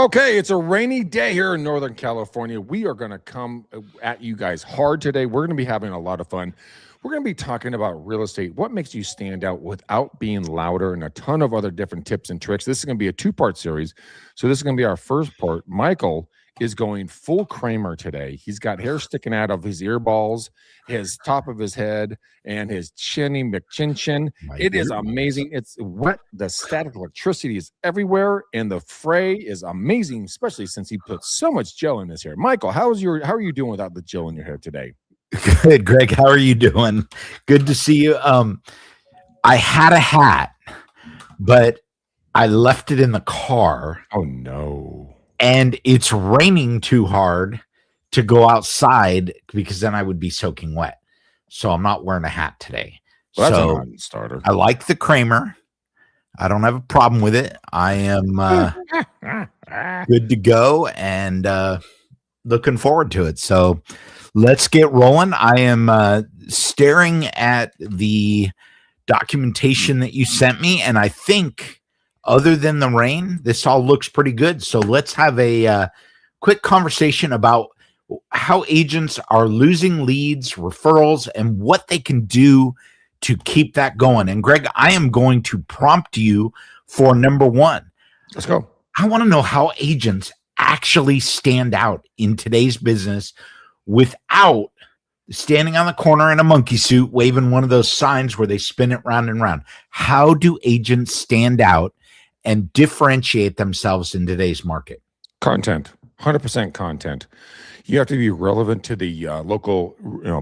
Okay, it's a rainy day here in Northern California. We are going to come at you guys hard today. We're going to be having a lot of fun. We're going to be talking about real estate, what makes you stand out without being louder, and a ton of other different tips and tricks. This is going to be a two-part series. So this is going to be our first part. Michael is going full Kramer today. He's got hair sticking out of his earballs, his top of his head, and his chinny McChin-chin. It is amazing. It's wet. The static electricity is everywhere, and the fray is amazing, especially since he put so much gel in his hair. Michael, how are you doing without the gel in your hair today? Good, Greg. How are you doing? Good to see you. I had a hat, but I left it in the car. Oh, no. And it's raining too hard to go outside because then I would be soaking wet. So I'm not wearing a hat today. Well, that's so a non-starter. I like the Kramer. I don't have a problem with it. I am good to go and looking forward to it. So let's get rolling. I am staring at the documentation that you sent me, and I think other than the rain, this all looks pretty good. So let's have a quick conversation about how agents are losing leads, referrals, and what they can do to keep that going. And Greg, I am going to prompt you for number one. Let's go. I want to know how agents actually stand out in today's business without standing on the corner in a monkey suit, waving one of those signs where they spin it round and round. How do agents stand out and differentiate themselves in today's market? Content, 100% content. You have to be relevant to the local,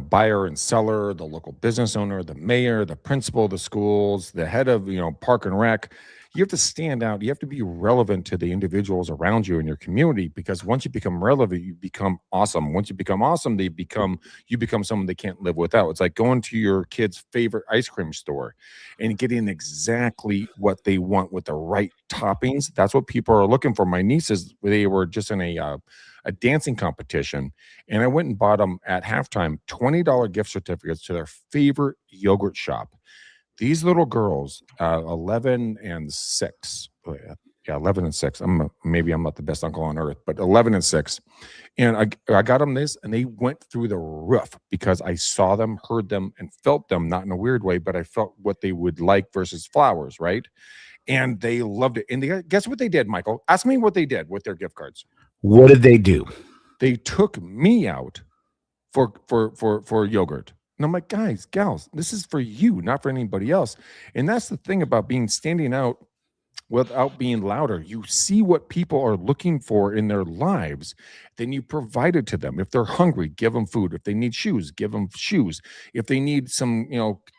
buyer and seller, the local business owner, the mayor, the principal of the schools, the head of, park and rec. You have to stand out. You have to be relevant to the individuals around you in your community, because once you become relevant, you become awesome. Once you become awesome, you become someone they can't live without. It's like going to your kid's favorite ice cream store and getting exactly what they want with the right toppings. That's what people are looking for. My nieces, they were just in a dancing competition, and I went and bought them at halftime $20 gift certificates to their favorite yogurt shop. These little girls, 11 and 6. Oh, yeah, 11 and 6. Maybe I'm not the best uncle on earth, but 11 and 6. And I got them this, and they went through the roof because I saw them, heard them, and felt them, not in a weird way, but I felt what they would like versus flowers, right? And they loved it. And guess what they did, Michael? Ask me what they did with their gift cards. What did they do? They took me out for yogurt. And I'm like, guys, gals, this is for you, not for anybody else. And that's the thing about standing out without being louder. You see what people are looking for in their lives, then you provide it to them. If they're hungry, give them food. If they need shoes, give them shoes. If they need some,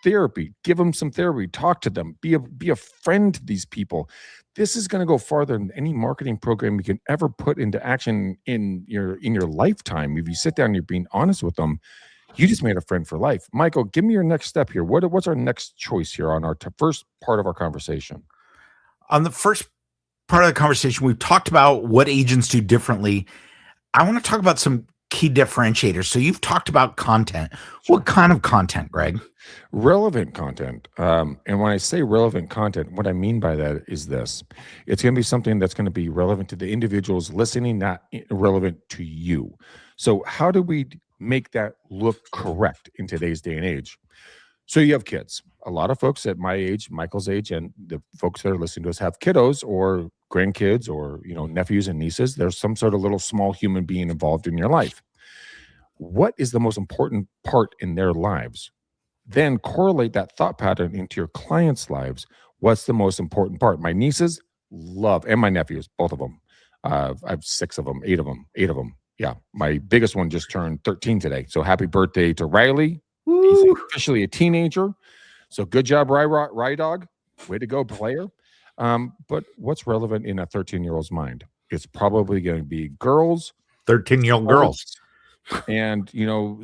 therapy, give them some therapy. Talk to them. Be a friend to these people. This is going to go farther than any marketing program you can ever put into action in your lifetime. If you sit down and you're being honest with them, you just made a friend for life. Michael, give me your next step here. What's our next choice here on our first part of our conversation? On the first part of the conversation, we've talked about what agents do differently. I want to talk about some key differentiators. So you've talked about content. What kind of content, Greg? Relevant content. And when I say relevant content, what I mean by that is this. It's going to be something that's going to be relevant to the individuals listening, not relevant to you. So how do we make that look correct in today's day and age? So you have kids. A lot of folks at my age, Michael's age, and the folks that are listening to us have kiddos or grandkids or nephews and nieces. There's some sort of little small human being involved in your life. What is the most important part in their lives? Then correlate that thought pattern into your clients' lives. What's the most important part? My nieces love, and my nephews, both of them. I have 6 of them, 8 of them. Yeah, my biggest one just turned 13 today. So happy birthday to Riley. Woo. He's officially a teenager. So good job, Rye Dog. Way to go, player. But what's relevant in a 13-year-old's mind? It's probably going to be girls. 13-year-old girls. And,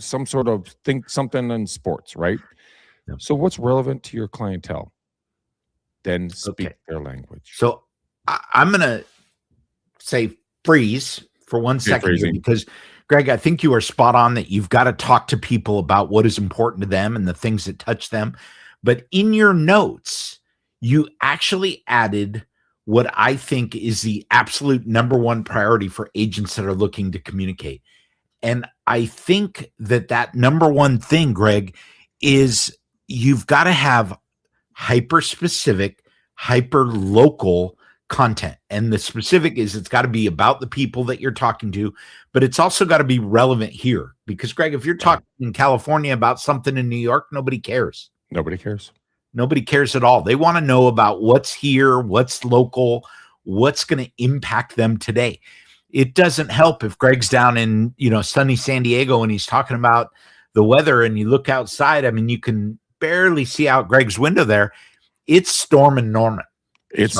some sort of something in sports, right? Yep. So what's relevant to your clientele? Then speak their language. So I'm going to say freeze for 1 second here, because Greg, I think you are spot on that you've got to talk to people about what is important to them and the things that touch them. But in your notes, you actually added what I think is the absolute number one priority for agents that are looking to communicate. And I think that number one thing, Greg, is you've got to have hyper specific, hyper local content. And the specific is it's got to be about the people that you're talking to, but it's also got to be relevant here. Because, Greg, if you're talking in California about something in New York, nobody cares. Nobody cares. Nobody cares at all. They want to know about what's here, what's local, what's going to impact them today. It doesn't help if Greg's down in, sunny San Diego and he's talking about the weather and you look outside. I mean, you can barely see out Greg's window there. It's storming Norman. It's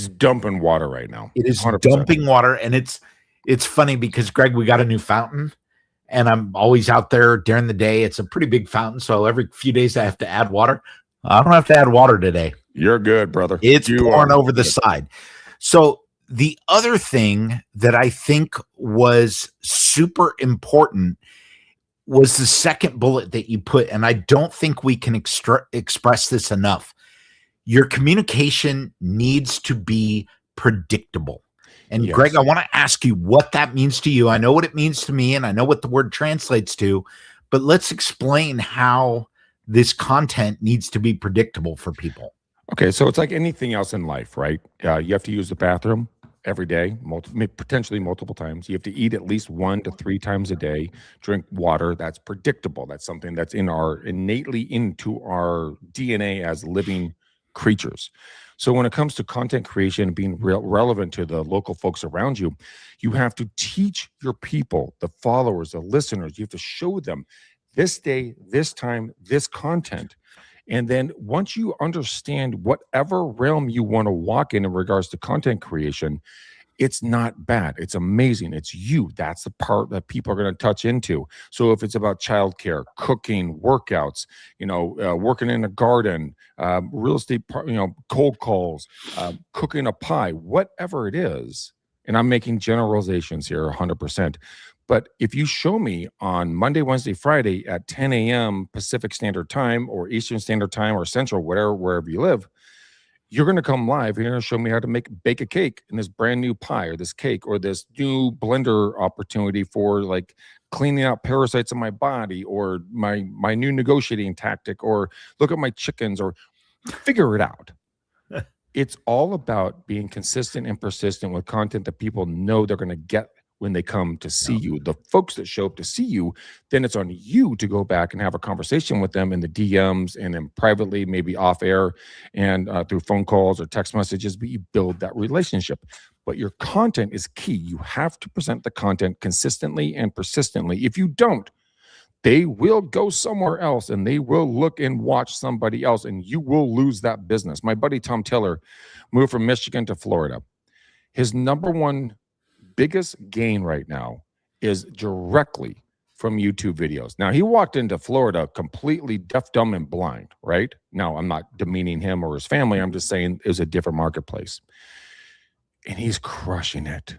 dumping water right now. It is 100%. dumping water. And it's funny because, Greg, we got a new fountain and I'm always out there during the day. It's a pretty big fountain. So every few days I have to add water. I don't have to add water today. You're good, brother. It's pouring over the side. So the other thing that I think was super important was the second bullet that you put, and I don't think we can express this enough. Your communication needs to be predictable. And yes. Greg, I want to ask you what that means to you. I know what it means to me, and I know what the word translates to, but let's explain how this content needs to be predictable for people. Okay, so it's like anything else in life, right? You have to use the bathroom every day, potentially multiple times. You have to eat at least 1 to 3 times a day, drink water. That's predictable. That's something that's innately into our DNA as living creatures. So when it comes to content creation and being relevant to the local folks around you, you have to teach your people, the followers, the listeners, you have to show them this day, this time, this content. And then once you understand whatever realm you want to walk in regards to content creation, it's not bad. It's amazing. It's you. That's the part that people are going to touch into. So if it's about childcare, cooking, workouts, working in a garden, real estate, cold calls, cooking a pie, whatever it is, and I'm making generalizations here 100%. But if you show me on Monday, Wednesday, Friday at 10 a.m. Pacific Standard Time or Eastern Standard Time or Central, wherever you live, you're going to come live and you're going to show me how to bake a cake in this brand new pie or this cake or this new blender opportunity for like cleaning out parasites in my body or my new negotiating tactic or look at my chickens or figure it out. It's all about being consistent and persistent with content that people know they're going to get when they come to see you. The folks that show up to see you, then it's on you to go back and have a conversation with them in the DMs and then privately, maybe off air and through phone calls or text messages, but you build that relationship. But your content is key. You have to present the content consistently and persistently. If you don't, they will go somewhere else and they will look and watch somebody else and you will lose that business. My buddy Tom Tiller moved from Michigan to Florida. His number one biggest gain right now is directly from YouTube videos. Now, he walked into Florida completely deaf, dumb, and blind, right? Now, I'm not demeaning him or his family. I'm just saying it was a different marketplace. And he's crushing it.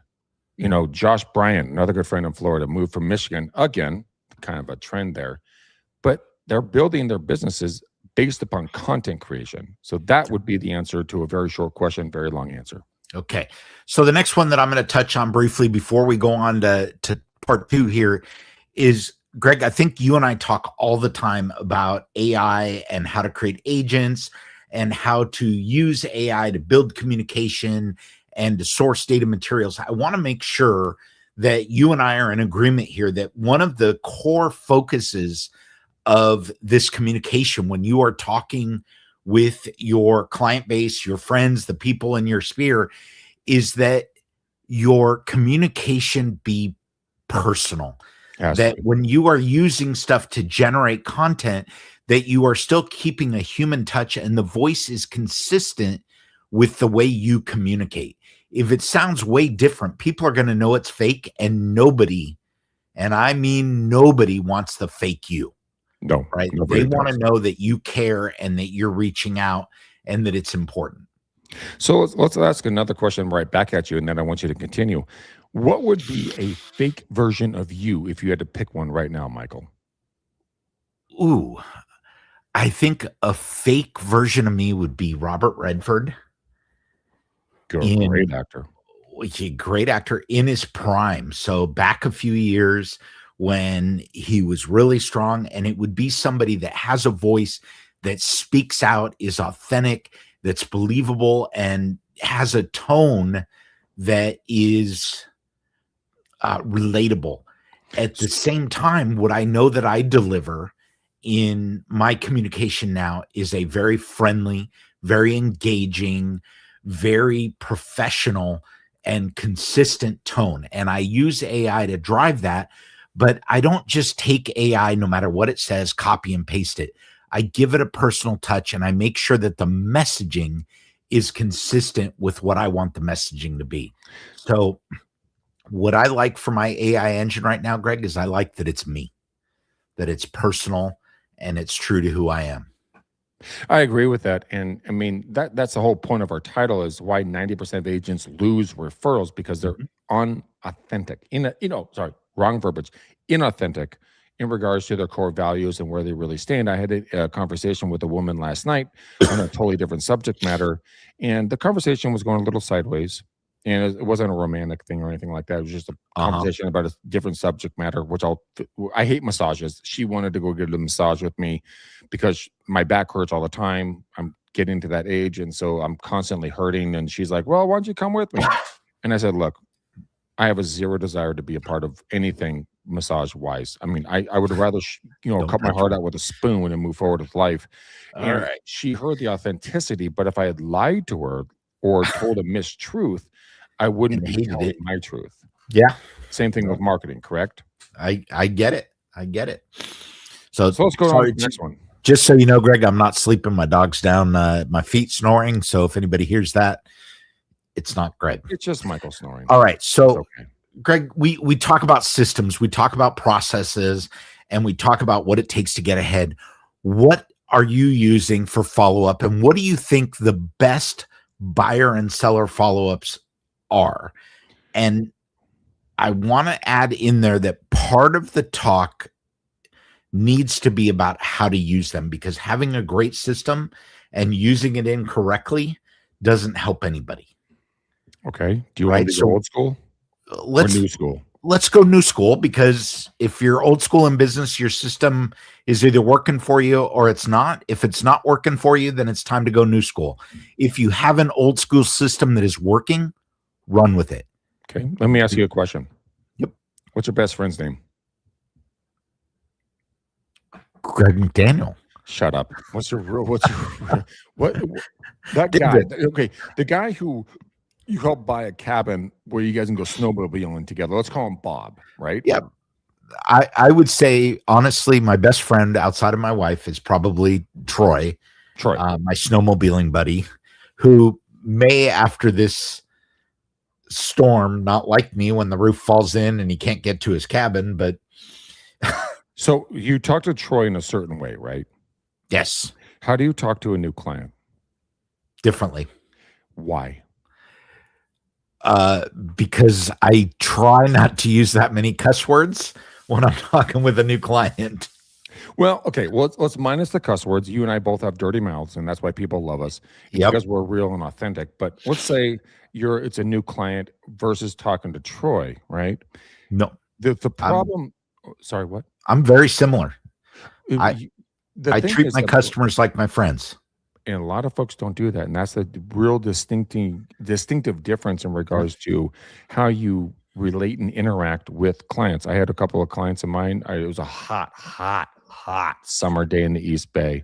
Josh Bryant, another good friend in Florida, moved from Michigan. Again, kind of a trend there. But they're building their businesses based upon content creation. So that would be the answer to a very short question, very long answer. Okay. So the next one that I'm going to touch on briefly before we go on to part 2 here is, Greg, I think you and I talk all the time about AI and how to create agents and how to use AI to build communication and to source data materials. I want to make sure that you and I are in agreement here that one of the core focuses of this communication when you are talking with your client base, your friends, the people in your sphere, is that your communication be personal. That when you are using stuff to generate content, that you are still keeping a human touch and the voice is consistent with the way you communicate. If it sounds way different, people are going to know it's fake, and nobody, and I mean nobody, wants the fake you. No, right. They want to know that you care and that you're reaching out and that it's important. So let's ask another question right back at you, and then I want you to continue. What would be a fake version of you if you had to pick one right now, Michael? Ooh, I think a fake version of me would be Robert Redford. Great actor. Great actor in his prime. So back a few years when he was really strong, and it would be somebody that has a voice that speaks out, is authentic, that's believable, and has a tone that is relatable. At the same time, what I know that I deliver in my communication now is a very friendly, very engaging, very professional and consistent tone. And I use AI to drive that, but I don't just take AI, no matter what it says, copy and paste it. I give it a personal touch, and I make sure that the messaging is consistent with what I want the messaging to be. So what I like for my AI engine right now, Greg, is I like that it's me, that it's personal, and it's true to who I am. I agree with that. And I mean, that's the whole point of our title, is why 90% of agents lose referrals, because they're unauthentic. Wrong verbiage. Inauthentic in regards to their core values and where they really stand. I had a conversation with a woman last night on a totally different subject matter, and the conversation was going a little sideways. And it wasn't a romantic thing or anything like that. It was just a conversation about a different subject matter, which I hate massages. She wanted to go get a massage with me because my back hurts all the time. I'm getting to that age, and so I'm constantly hurting. And she's like, well, why don't you come with me? And I said, look, I have a zero desire to be a part of anything massage-wise. I mean, I would rather, cut my heart out with a spoon and move forward with life. And she heard the authenticity, but if I had lied to her or told a mistruth, I wouldn't be telling my truth. Yeah. Same thing with marketing, correct? I get it. I get it. So let's go on to the next one. Just so you know, Greg, I'm not sleeping. My dog's down, my feet snoring. So if anybody hears that, it's not Greg. It's just Michael snoring. All right. So, Greg, we talk about systems, we talk about processes, and we talk about what it takes to get ahead. What are you using for follow-up, and what do you think the best buyer and seller follow-ups are? And I want to add in there that part of the talk needs to be about how to use them, because having a great system and using it incorrectly doesn't help anybody. Okay. Do you want to go old school or new school? Let's go new school, because if you're old school in business, your system is either working for you or it's not. If it's not working for you, then it's time to go new school. If you have an old school system that is working, run with it. Okay. Let me ask you a question. Yep. What's your best friend's name? Greg McDaniel. Shut up. What that guy? Okay. The guy who you help buy a cabin where you guys can go snowmobiling together. Let's call him Bob, right? Yeah. I would say, honestly, my best friend outside of my wife is probably Troy, my snowmobiling buddy, who may, after this storm, not like me when the roof falls in and he can't get to his cabin, but so you talk to Troy in a certain way, right? Yes. How do you talk to a new client? Differently. Why? Because I try not to use that many cuss words when I'm talking with a new client. Well, okay. Well, let's minus the cuss words. You and I both have dirty mouths, and that's why people love us. Because we're real and authentic. But let's say it's a new client versus talking to Troy, right? No. The problem. Sorry, what? I'm very similar. I treat my that customers like my friends. And a lot of folks don't do that. And that's the real distinctive difference in regards to how you relate and interact with clients. I had a couple of clients of mine. It was a hot summer day in the East Bay.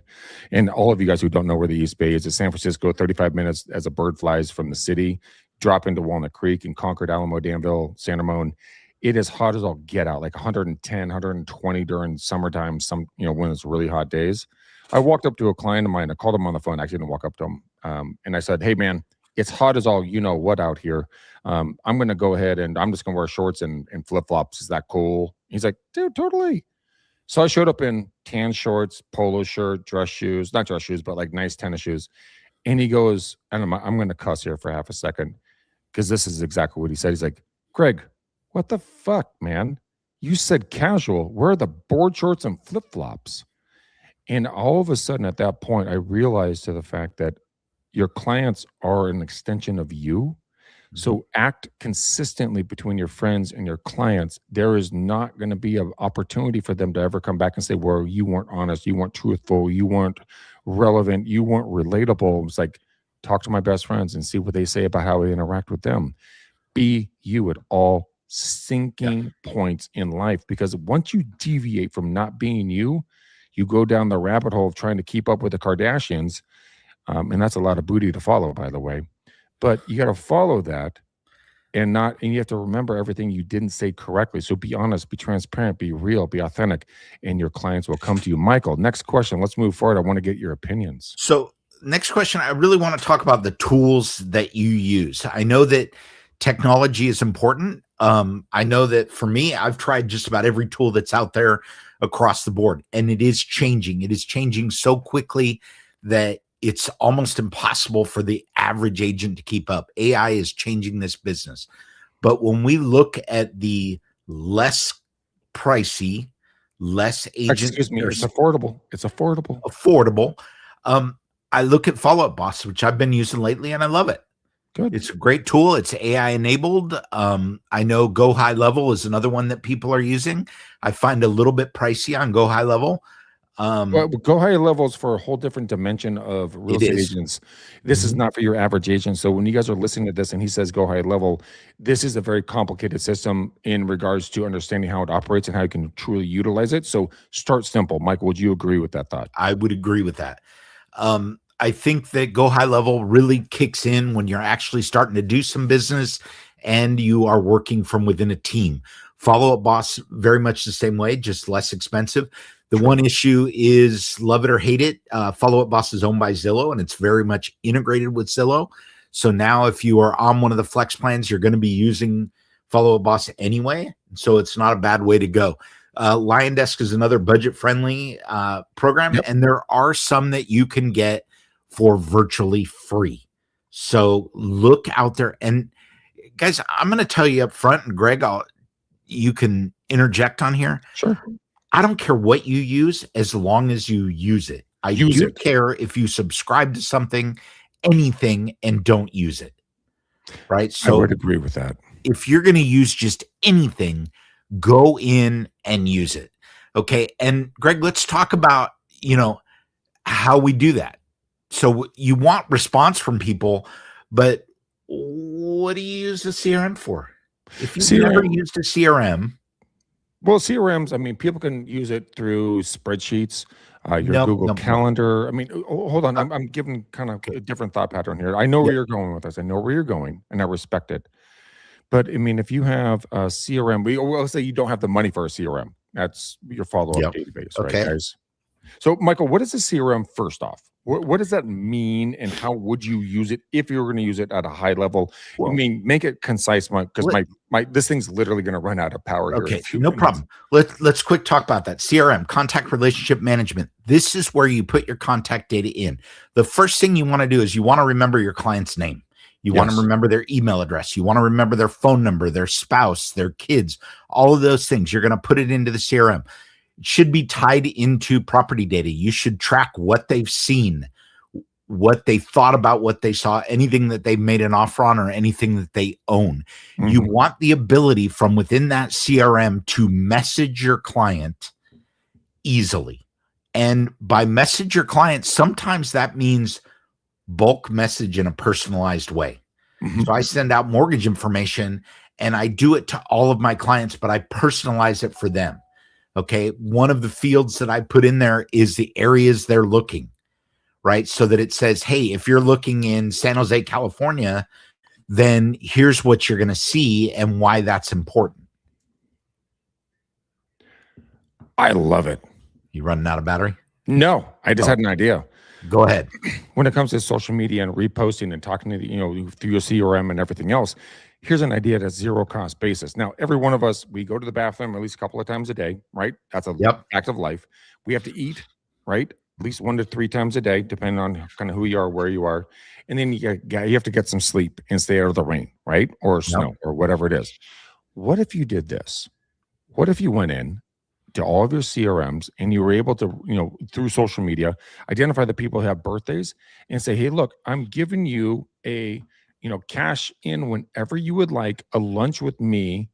And all of you guys who don't know where the East Bay is, it's San Francisco, 35 minutes as a bird flies from the city, drop into Walnut Creek in Concord, Alamo, Danville, San Ramon. It is hot as all get out, like 110, 120 during summertime, when it's really hot days. I walked up to a client of mine. I called him on the phone. I actually didn't walk up to him. And I said, hey, man, it's hot as all you know what out here. I'm going to go ahead and I'm just going to wear shorts and flip-flops. Is that cool? He's like, dude, totally. So I showed up in tan shorts, polo shirt, dress shoes, not dress shoes, but like nice tennis shoes. And he goes, and I'm going to cuss here for half a second because this is exactly what he said. He's like, Greg, what the fuck, man? You said casual. Where are the board shorts and flip-flops? And all of a sudden at that point, I realized to the fact that, your clients are an extension of you. So act consistently between your friends and your clients. There is not going to be an opportunity for them to ever come back and say, well, you weren't honest, you weren't truthful, you weren't relevant, you weren't relatable. It's like, talk to my best friends and see what they say about how I interact with them. Be you at all sinking points in life, because once you deviate from not being you, you go down the rabbit hole of trying to keep up with the Kardashians. And that's a lot of booty to follow, by the way. But you got to follow that and you have to remember everything you didn't say correctly. So be honest, be transparent, be real, be authentic, and your clients will come to you. Michael, next question. Let's move forward. I want to get your opinions. So next question, I really want to talk about the tools that you use. I know that technology is important. I know that for me, I've tried just about every tool that's out there across the board, and it is changing. It is changing so quickly that it's almost impossible for the average agent to keep up. AI is changing this business. But when we look at the less pricey, less agent, Excuse me, it's affordable. It's affordable. I look at Follow Up Boss, which I've been using lately, and I love it. Good. It's a great tool. It's AI enabled. I know Go High Level is another one that people are using. I find a little bit pricey on Go High Level. Well, Go High Level is for a whole different dimension of real estate agents. This is not for your average agent. So when you guys are listening to this and he says Go High Level, this is a very complicated system in regards to understanding how it operates and how you can truly utilize it. So start simple. Michael, would you agree with that thought? I would agree with that. I think that Go High Level really kicks in when you're actually starting to do some business and you are working from within a team. Follow Up Boss, very much the same way, just less expensive. The one issue is, love it or hate it, Follow Up Boss is owned by Zillow, and it's very much integrated with Zillow. So now if you are on one of the flex plans, you're going to be using Follow Up Boss anyway. So it's not a bad way to go. Lion Desk is another budget-friendly program, and there are some that you can get for virtually free. So look out there. And guys, I'm going to tell you up front, and Greg, you can interject on here. Sure. I don't care what you use as long as you use it. I do care if you subscribe to something, anything, and don't use it. Right? So I would agree with that. If you're going to use just anything, go in and use it. Okay. And Greg, let's talk about, how we do that. So you want response from people, but what do you use the CRM for? If you've never used a CRM. Well, CRMs, I mean, people can use it through spreadsheets, your Google Calendar. I mean, hold on. I'm giving kind of a different thought pattern here. I know where you're going with this. I know where you're going, and I respect it. But, I mean, if you have a CRM, we'll say you don't have the money for a CRM. That's your follow-up database, right, guys? So, Michael, what is a CRM first off? What does that mean, and how would you use it if you were going to use it at a high level? Well, I mean, make it concise, because this thing's literally going to run out of power. Okay, no problem. Let's quick talk about that. CRM, contact relationship management. This is where you put your contact data in. The first thing you want to do is you want to remember your client's name. You want to remember their email address. You want to remember their phone number, their spouse, their kids, all of those things. You're going to put it into the CRM. It should be tied into property data. You should track what they've seen, what they thought about what they saw, anything that they made an offer on, or anything that they own. Mm-hmm. You want the ability from within that CRM to message your client easily. And by message your client, sometimes that means bulk message in a personalized way. Mm-hmm. So I send out mortgage information and I do it to all of my clients, but I personalize it for them. Okay. One of the fields that I put in there is the areas they're looking, right? So that it says, hey, if you're looking in San Jose, California, then here's what you're going to see and why that's important. I love it. You running out of battery? No, I just had an idea. Go ahead. When it comes to social media and reposting and talking to through your CRM and everything else, here's an idea that's zero cost basis. Now, every one of us, we go to the bathroom at least a couple of times a day, right? That's a fact of life. We have to eat, right? At least 1 to 3 times a day, depending on kind of who you are, where you are. And then you have to get some sleep and stay out of the rain, right? Or snow or whatever it is. What if you did this? What if you went in to all of your CRMs, and you were able to, through social media, identify the people who have birthdays and say, hey, look, I'm giving you a, cash in whenever you would like a lunch with me,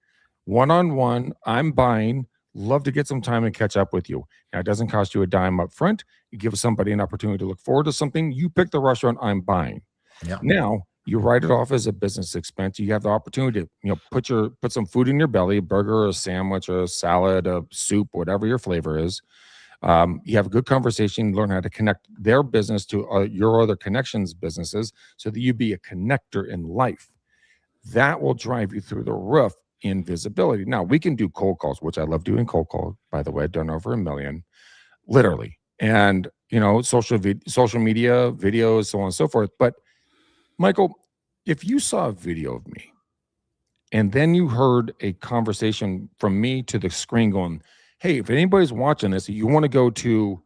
one-on-one. I'm buying. Love to get some time and catch up with you. Now, it doesn't cost you a dime up front. You give somebody an opportunity to look forward to something. You pick the restaurant I'm buying. Yeah. Now you write it off as a business expense. You have the opportunity to, put some food in your belly, a burger, a sandwich, a salad, a soup, whatever your flavor is. You have a good conversation, learn how to connect their business to your other connections businesses so that you be a connector in life. That will drive you through the roof in visibility. Now, we can do cold calls, which I love doing cold calls, by the way. I've done over 1 million, literally. And, social media, videos, so on and so forth. But Michael, if you saw a video of me and then you heard a conversation from me to the screen going, hey, if anybody's watching this, you want to go to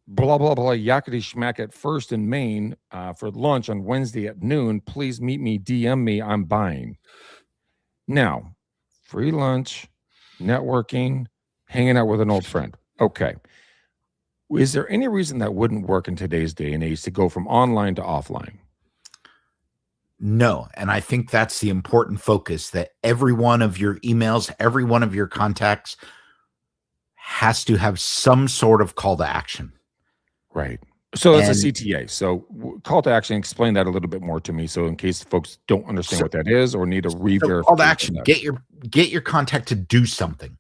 blah, blah, blah, yakety schmack at First in Maine for lunch on Wednesday at noon, please meet me, DM me, I'm buying. Now, free lunch, networking, hanging out with an old friend. Okay. Is there any reason that wouldn't work in today's day and age to go from online to offline? No. And I think that's the important focus, that every one of your emails, every one of your contacts has to have some sort of call to action. Right. So it's a CTA. So call to action, explain that a little bit more to me. So in case folks don't understand what that is or need a re-verification. Call to action, get your contact to do something.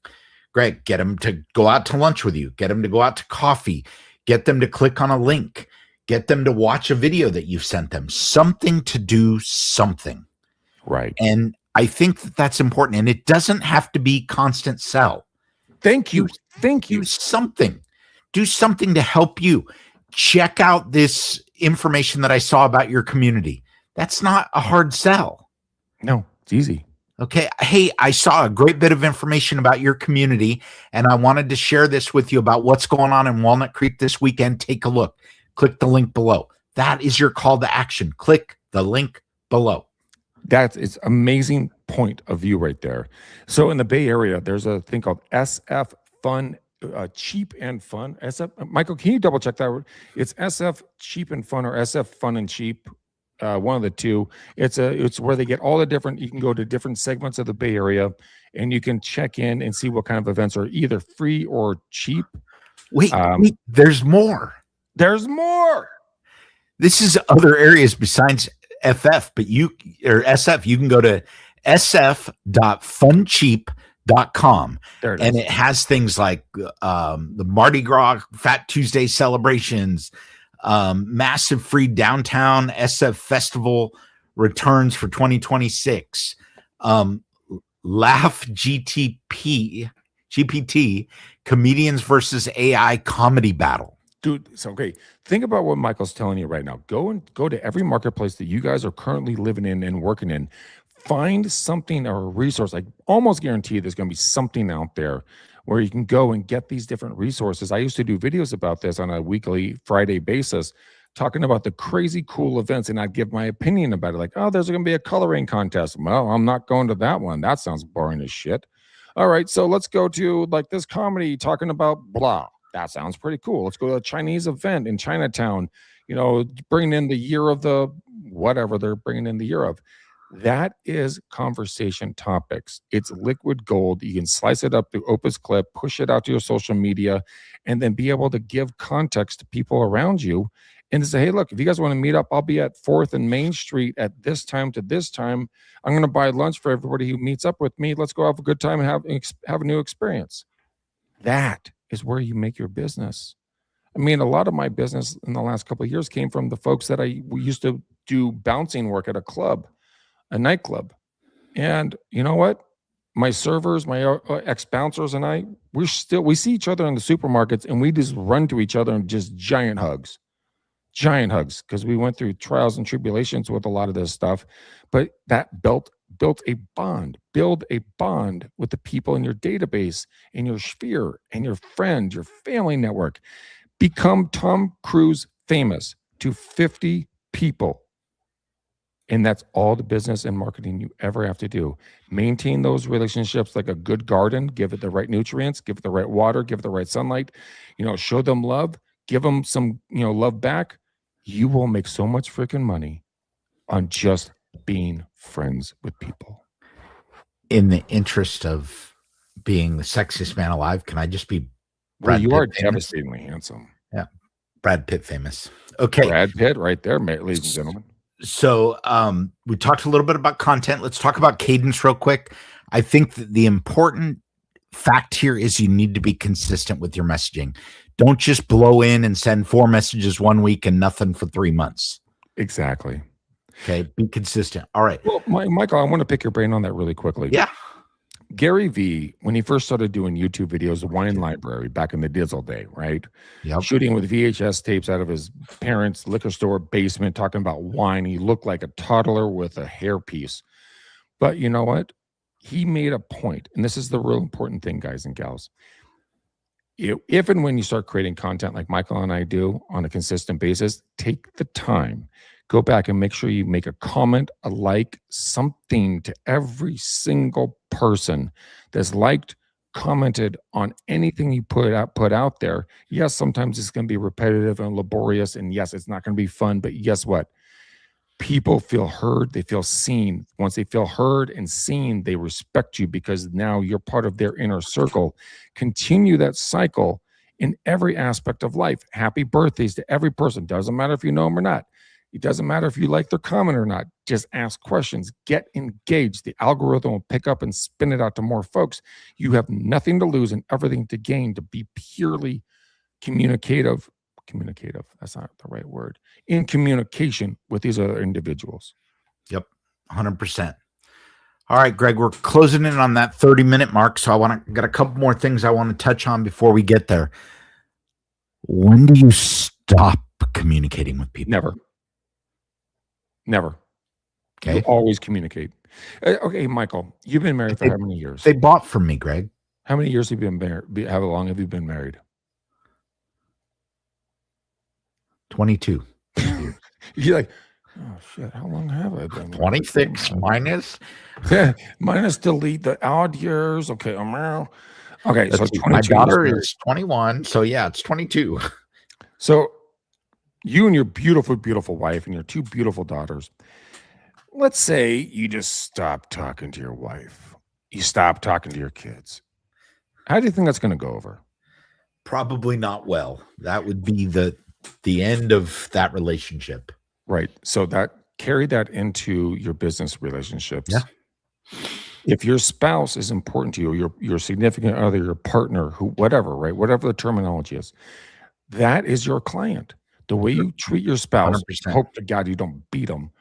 Greg, get them to go out to lunch with you, get them to go out to coffee, get them to click on a link, get them to watch a video that you've sent them, something to do something. Right. And I think that's important. And it doesn't have to be constant sell. Thank you. Do something. Do something to help you. Check out this information that I saw about your community. That's not a hard sell. No, it's easy. Okay. Hey, I saw a great bit of information about your community, and I wanted to share this with you about what's going on in Walnut Creek this weekend. Take a look. Click the link below. That is your call to action. Click the link below. It's amazing point of view right there. So in the Bay Area, there's a thing called SF Fun, Cheap and Fun. SF, Michael, can you double check that? It's SF Cheap and Fun or SF Fun and Cheap. One of the two. It's where they get all the different. You can go to different segments of the Bay Area, and you can check in and see what kind of events are either free or cheap. Wait, there's more. There's more. This is other areas besides FF, but SF. You can go to sf.funcheap.com, and it has things like the Mardi Gras Fat Tuesday celebrations, massive free downtown SF festival returns for 2026, Laugh GPT comedians versus AI comedy battle. Dude, so okay. Think about what Michael's telling you right now. Go to every marketplace that you guys are currently living in and working in. Find something or a resource. I almost guarantee there's going to be something out there where you can go and get these different resources. I used to do videos about this on a weekly Friday basis, talking about the crazy cool events, and I'd give my opinion about it. Like, oh, there's going to be a coloring contest. Well, I'm not going to that one. That sounds boring as shit. All right, so let's go to like this comedy talking about blah. That sounds pretty cool. Let's go to a Chinese event in Chinatown, bringing in the year of the whatever they're bringing in the year of. That is conversation topics. It's liquid gold. You can slice it up to Opus Clip, push it out to your social media, and then be able to give context to people around you and say, hey, look, if you guys want to meet up, I'll be at 4th and Main Street at this time to this time. I'm going to buy lunch for everybody who meets up with me. Let's go have a good time and have a new experience. That is where you make your business. I mean, a lot of my business in the last couple of years came from the folks that we used to do bouncing work at a nightclub. And you know what? My servers, my ex-bouncers and I, we see each other in the supermarkets and we just run to each other and just giant hugs, because we went through trials and tribulations with a lot of this stuff. But that build a bond with the people in your database, in your sphere, and your friend, your family network. Become Tom Cruise famous to 50 people And that's all the business and marketing you ever have to do. Maintain those relationships like a good garden, give it the right nutrients, give it the right water, give it the right sunlight, show them love, give them some, love back. You will make so much freaking money on just being friends with people. In the interest of being the sexiest man alive, can I just be Brad Pitt are devastatingly handsome. Yeah. Brad Pitt famous. Okay. Brad Pitt right there, ladies and gentlemen. So we talked a little bit about content. Let's talk about cadence real quick. I think that the important fact here is you need to be consistent with your messaging. Don't just blow in and send 4 messages one week and nothing for 3 months. Exactly. Okay. Be consistent. All right. Well, Michael, I want to pick your brain on that really quickly. Yeah. Gary Vee, when he first started doing YouTube videos, the wine library back in the Dizzle day, right? Yep. Shooting with VHS tapes out of his parents' liquor store basement, talking about wine. He looked like a toddler with a hairpiece. But you know what? He made a point, and this is the real important thing, guys and gals. If and when you start creating content like Michael and I do on a consistent basis, take the time. Go back and make sure you make a comment, a like, something to every single person that's liked, commented on anything you put out there. Yes, sometimes it's going to be repetitive and laborious, and yes, it's not going to be fun, but guess what? People feel heard, they feel seen. Once they feel heard and seen, they respect you because now you're part of their inner circle. Continue that cycle in every aspect of life. Happy birthdays to every person. Doesn't matter if you know them or not. It doesn't matter if you like their comment or not. Just ask questions. Get engaged. The algorithm will pick up and spin it out to more folks. You have nothing to lose and everything to gain to be purely communicative. That's not the right word. In communication with these other individuals. Yep. 100%. All right, Greg, we're closing in on that 30-minute mark. So got a couple more things I want to touch on before we get there. When do you stop communicating with people? Never. Okay. You always communicate. Okay, Michael, you've been married for how many years? They bought from me, Greg. How many years have you been married? How long have you been married? 22. You're like, oh shit, how long have I been? 26 minus? Yeah, minus delete the odd years. Okay, okay, so 22 my daughter is 21, so yeah, it's 22. So you and your beautiful, beautiful wife and your 2 beautiful daughters, let's say you just stop talking to your wife. You stop talking to your kids. How do you think that's going to go over? Probably not well. That would be the end of that relationship. Right. So carry that into your business relationships. Yeah. If your spouse is important to you, your significant other, your partner, whatever, right? Whatever the terminology is, that is your client. The way you treat your spouse, 100%. Hope to God you don't beat them.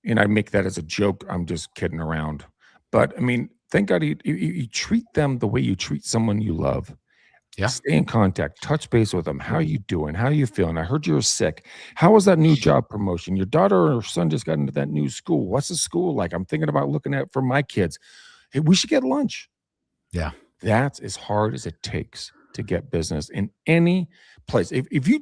And I make that as a joke. I'm just kidding around. But I mean, thank God you treat them the way you treat someone you love. Yeah. Stay in contact, touch base with them. How are you doing? How are you feeling? I heard you were sick. How was that new job promotion? Your daughter or son just got into that new school. What's the school like? I'm thinking about looking at for my kids. Hey, we should get lunch. Yeah. That's as hard as it takes to get business in any place.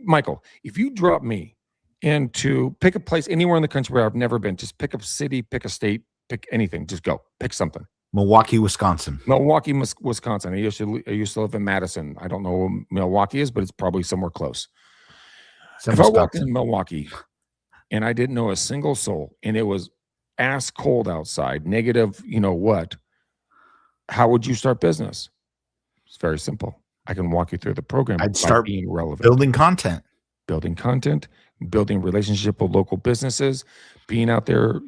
Michael, if you drop me into pick a place anywhere in the country where I've never been, just pick a city, pick a state, pick anything, just go, pick something. Milwaukee, Wisconsin. I used to live in Madison. I don't know where Milwaukee is, but it's probably somewhere close. If I walked in Milwaukee and I didn't know a single soul and it was ass cold outside, negative, how would you start business? It's very simple. I can walk you through the program. I'd start being relevant, building content, building relationship with local businesses, being out there,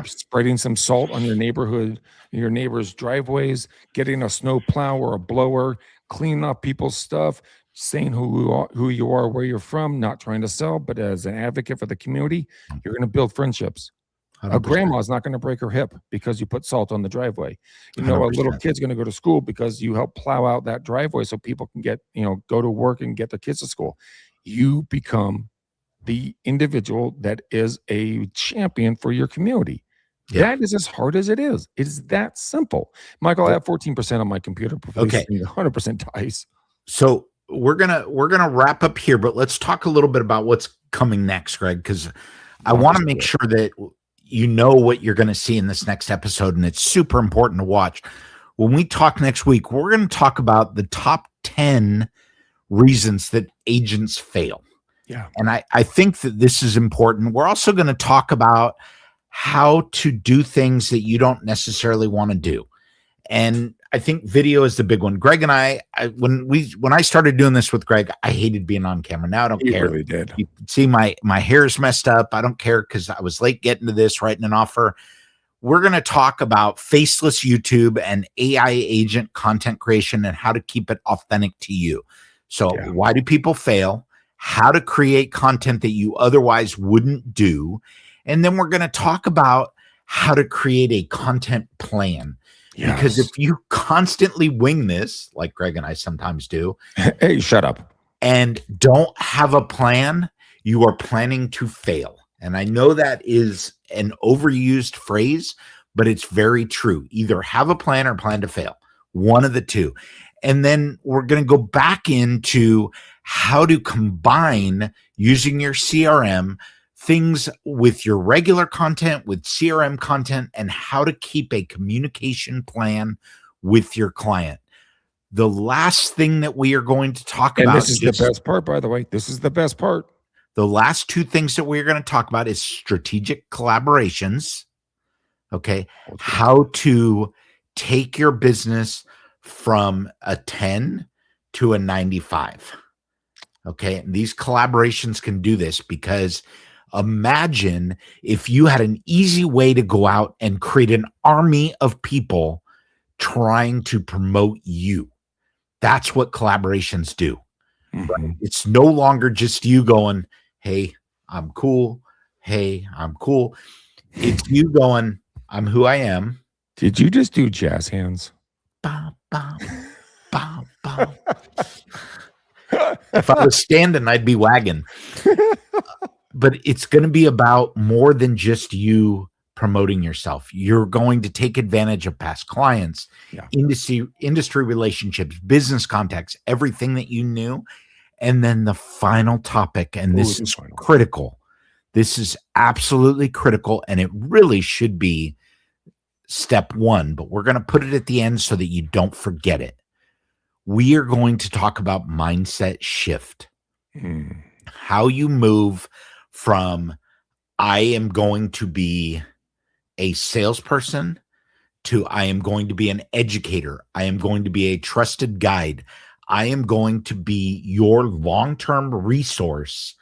spreading some salt on your neighborhood, your neighbors' driveways, getting a snow plow or a blower, cleaning up people's stuff, saying who you are, where you're from, not trying to sell, but as an advocate for the community, you're going to build friendships. 100%. A grandma's not going to break her hip because you put salt on the driveway. A little kid's going to go to school because you help plow out that driveway so people can get, go to work and get their kids to school. You become the individual that is a champion for your community. Yeah. That is as hard as it is. It is that simple. Michael, I have 14% on my computer. Okay. 100% dice. So we're gonna wrap up here, but let's talk a little bit about what's coming next, Greg, because I want to make sure that you know what you're going to see in this next episode, and it's super important to watch. When we talk next week, we're going to talk about the top 10 reasons that agents fail. Yeah. And I think that this is important. We're also going to talk about how to do things that you don't necessarily want to do. And I think video is the big one. Greg and I when I started doing this with Greg, I hated being on camera. Now I don't care. Really did. You can see my hair's messed up. I don't care because I was late getting to this, writing an offer. We're going to talk about faceless YouTube and AI agent content creation and how to keep it authentic to you. So why do people fail? How to create content that you otherwise wouldn't do. And then we're going to talk about how to create a content plan. Yes. Because if you constantly wing this, like Greg and I sometimes do. Hey, shut up. And don't have a plan, you are planning to fail. And I know that is an overused phrase, but it's very true. Either have a plan or plan to fail. One of the two. And then we're going to go back into how to combine using your CRM things with your regular content, with CRM content, and how to keep a communication plan with your client. The last thing that we are going to talk about. This is the best part, by the way. This is the best part. The last two things that we're going to talk about is strategic collaborations. Okay. How to take your business from a 10 to a 95. Okay. And these collaborations can do this because imagine if you had an easy way to go out and create an army of people trying to promote you. That's what collaborations do. Mm-hmm. It's no longer just you going, hey, I'm cool. Hey, I'm cool. It's you going, I'm who I am. Did you just do jazz hands? Bah, bah, bah, bah. If I was standing, I'd be wagging. But it's going to be about more than just you promoting yourself. You're going to take advantage of past clients, industry relationships, business contacts, everything that you knew. And then the final topic, and this is critical. This is absolutely critical, and it really should be step one, but we're going to put it at the end so that you don't forget it. We are going to talk about mindset shift. How you move from I am going to be a salesperson to I am going to be an educator. I am going to be a trusted guide. I am going to be your long-term resource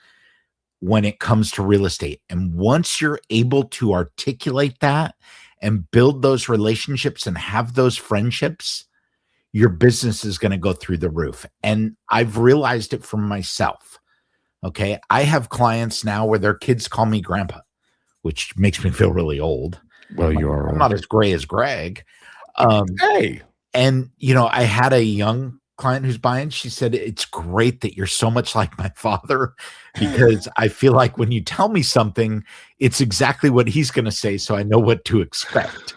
when it comes to real estate. And once you're able to articulate that and build those relationships and have those friendships, your business is going to go through the roof. And I've realized it for myself. Okay. I have clients now where their kids call me grandpa, which makes me feel really old. Well, you are. I'm not as gray as Greg. Hey. And, you know, I had a young client who's buying. She said, it's great that you're so much like my father, because I feel like when you tell me something, it's exactly what he's going to say. So I know what to expect.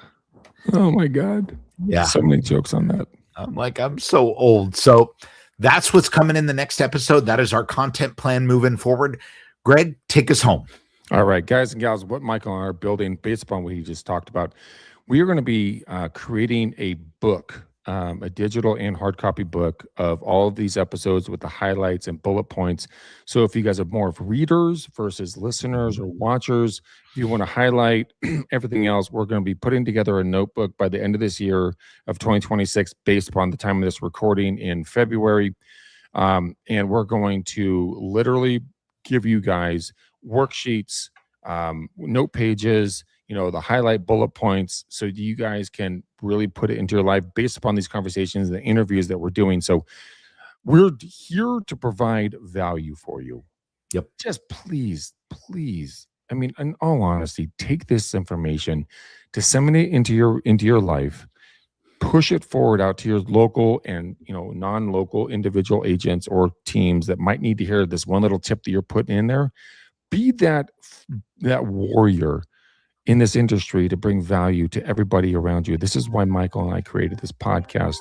Oh my God. Yeah. So many jokes on that. I'm like, I'm so old. So that's what's coming in the next episode. That is our content plan moving forward. Greg, take us home. All right, guys and gals, what Michael and I are building based upon what he just talked about, we are going to be creating a book, a digital and hard copy book of all of these episodes with the highlights and bullet points. So if you guys are more of readers versus listeners or watchers, if you want to highlight everything else, we're going to be putting together a notebook by the end of this year of 2026 based upon the time of this recording in February. And we're going to literally give you guys worksheets, note pages, you know, the highlight bullet points, so you guys can really put it into your life based upon these conversations, the interviews that we're doing. So we're here to provide value for you. Yep. Just please, I mean, in all honesty, take this information, disseminate into your life, push it forward out to your local and, you know, non-local individual agents or teams that might need to hear this one little tip that you're putting in there. Be that warrior in this industry to bring value to everybody around you. This is why Michael and I created this podcast.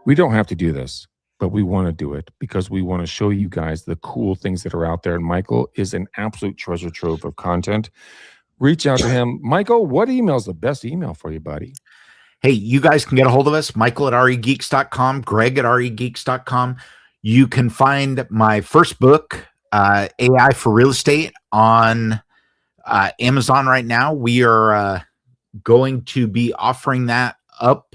We don't have to do this, but we want to do it because we want to show you guys the cool things that are out there. And Michael is an absolute treasure trove of content. reach out to him. Michael, what email is the best email for you, buddy? Hey, you guys can get a hold of us, Michael at regeeks.com, Greg at regeeks.com. You can find my first book, AI for Real Estate, on Amazon right now. We are going to be offering that up.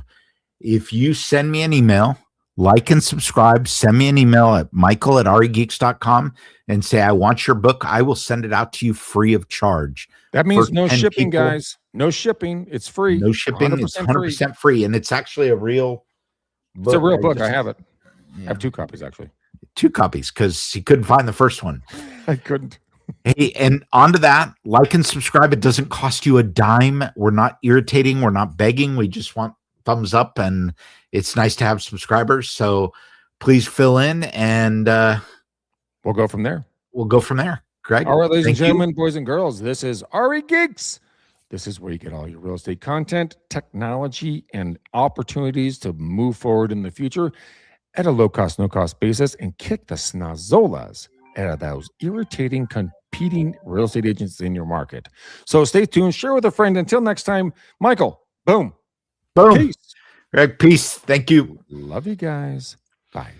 If you send me an email, like and subscribe, send me an email at michael at regeeks.com and say, I want your book. I will send it out to you free of charge. That means no 10 shipping, people. guys. No shipping. It's free. No shipping. It's 100% free. And it's actually a real book. It's a real book. I have it. Yeah. I have 2 copies, actually. 2 copies because he couldn't find the first one. I couldn't. Hey, and onto that, like and subscribe. It doesn't cost you a dime. We're not irritating. We're not begging. We just want thumbs up, and it's nice to have subscribers. So please fill in, and we'll go from there. Greg. All right, ladies and gentlemen, boys and girls, this is RE Geeks. This is where you get all your real estate content, technology, and opportunities to move forward in the future at a low cost, no cost basis and kick the snazzolas out of those irritating, competing real estate agents in your market. So stay tuned, share with a friend. Until next time, Michael, boom. Peace. Greg, peace. Thank you. Love you guys. Bye.